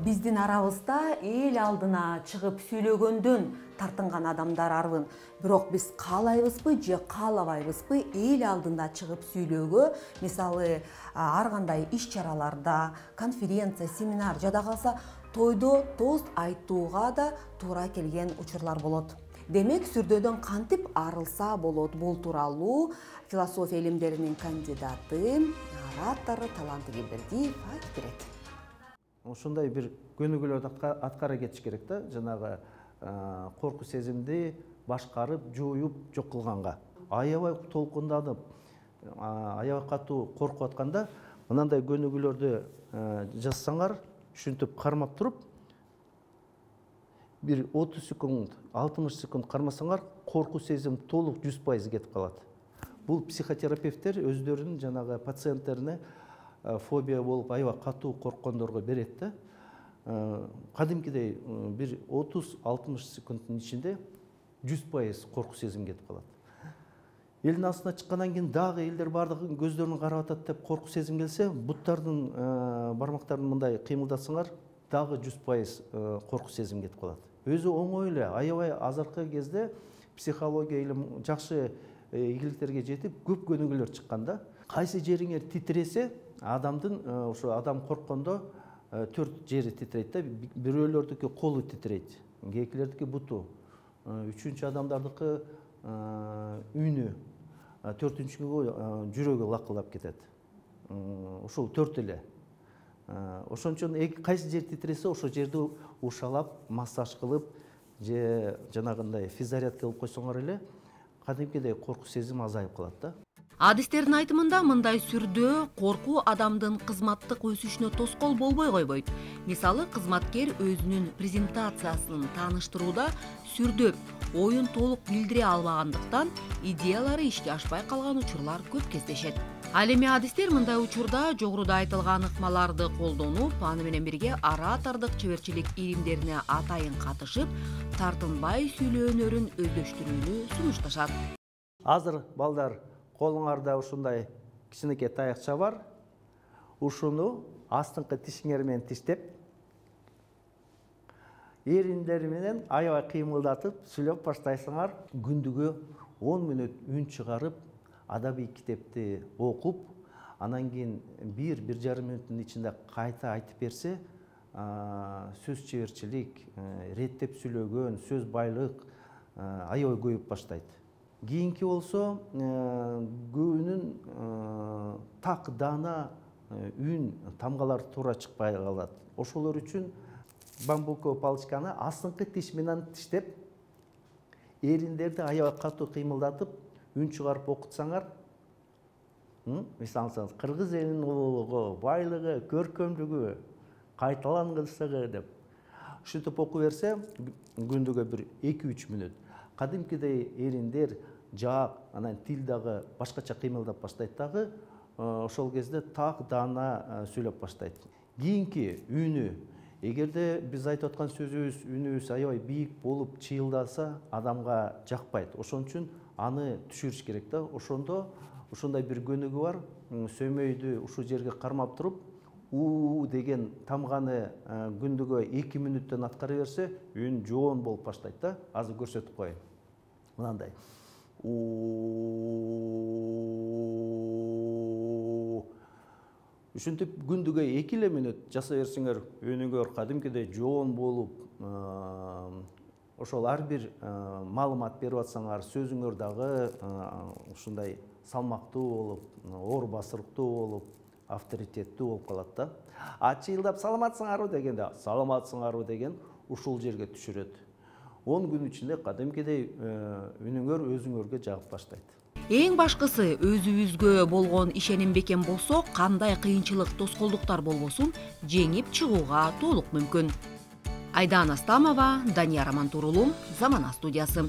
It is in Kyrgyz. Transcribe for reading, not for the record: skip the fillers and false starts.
Биздин арабызда эл алдына чыгып сүйлөгөндөн тартынган адамдар арбын. Бирок биз каалайбызбы же каалабайбызбы эл алдында чыгып сүйлөөгө, мисалы ар кандай иш-чараларда, конференция, семинар жада калса тойдо тост айтууга да туура келген учурлар болот. Демек, сүрдөдөн кантип арылса болот? Бул тууралуу философия илимдеринин кандидаты, оратору Талант Эгембердиев айтып берет. Ушундай бир көнүгүүлөрдү аткара кетиш керек да, жанагы корку сезимди башкарып, жууюп, жок кылганга. Аябай толкунданып, аябай катуу коркуп атканда, мындай көнүгүүлөрдү жазсаңар, ушинтип кармап туруп, bir 30 секунд, 60 секунд кармасаңар, корку сезим толук 100% кетип калат. Бул психотерапевттер өздөрүнүн жанагы пациенттерине фобия болуп, аябай катуу корккондорго берет да. Кадимкидей bir 30-60 секунддун ичинде 100% корку сезим кетип калат. Элдин астына чыккандан кийин дагы элдер бардыгын көздөрүн карап атат деп корку сезим келсе, буттардын бармактарын мындай кыймылдатсаңар, дагы 100% корку сезим кетип калат. Өзү оңой эле, аябай азыркы кезде психология илим жакшы ийгиликтерге жетип, көп көнүгүүлөр чыкканда, кайсы жериңер титресе, адамдын ошо адам корккондо 4 жери титрейт да, бирөөлөрдүкү колу титрейт, кээкилердики буту, үчүнчү адамдардыкы үнү, төртүнчүгү жүрөгү лакылдап кетет. Ошол 4 эле. Ошончон кайсы жер титресе, ошол жерди ушалап, массаж кылып, же жанагындай физзарядка кылып койсоңор эле, кадимкидей корку сезим азайып калат да. Адистердин айтымында мындай сүрдөө корку адамдын кызматтык өсүшүнө тоскоол болбой койбойт. Мисалы, кызматкер өзүнүн презентациясын тааныштырууда сүрдөп, оюн толук билдире албагандыктан идеялары ишке ашпай калган учурлар көп кездешет. Ал эми адистер мындай учурда жогоруда айтылган ыкмаларды колдонуп, аны менен бирге оратордук чеберчилик илимдерине атайын катышып, тартынбай сүйлөө өнөрүн өздөштүрүүнү сунушташат. Азыр балдар, колуңарда ушундай кичинекей таякча бар. Ушуну астыңкы тишиңер менен тиштеп, эриндери менен аябай кыймылдатып сүйлөп баштайсыңар. Күндүгө 10 мүнөт үн чыгарып, адабий китепти окуп, анан кийин 1-1,5 мүнөттүн ичинде кайта айтып берсе, сөз чеберчилик, реттеп сүйлөгөн, сөз байлык аябай көбөйүп баштайт. Кийинки болсо, көбүнүн так даана үн тамгалар туура чыкпай калат. Ошолор үчүн бамбуковый палочканы астыңкы тиш менен тиштеп, эриндерди аябай катуу кыймылдатып, үн чыгарып окутсаңар, мисалы, кыргыз элинин улуулугу, байлыгы, көркөмдүгү, кайталангычтыгы деп ушинтип окуп берсе, күндүгө 1-2-3 мүнөт. Кадимкидей эриндер, жаак, анан тил дагы башкача кыймылдап баштайт дагы, ошол кезде так даана сүйлөп баштайт. Кийинки үнү, эгерде биз айтып аткан сөзүбүз, үнүбүз аябай бийик болуп чыйылдаса, адамга жакпайт. Ошон үчүн аны түшүрүш керек да. Ошондо ушундай бир көнүгүү бар. Сөмөйдү ушул жерге кармап туруп, у деген тамганы күндүгө 2 мүнөттөн аткара берсе, үн жоон болуп баштайт да. Азыр көрсөтүп коеюн. Мынандай. Ушинтип күндүгө 2 мүнөт жаса берсеңер, өнүңөр кадимкидей жоон болуп, ошол ар бир маалымат берип атсаңар, сөзүңөр дагы ушундай салмактуу болуп, оор басырыктуу болуп, авторитеттүү болуп калат да. Чыйылдап саламатсыңарбы дегенде, саламатсыңарбы деген ушул жерге түшүрөт. 10 күн ичинде кадимкидей үнүңөр өзүңөргө жагып баштайт. Эң башкысы, өзүбүзгө болгон ишеним бекем болсо, кандай кыйынчылык, тоскоолдуктар болбосун, жеңип чыгууга толук мүмкүн. Айдан Астамова, Данияр Амантурулум, Замана студиясы.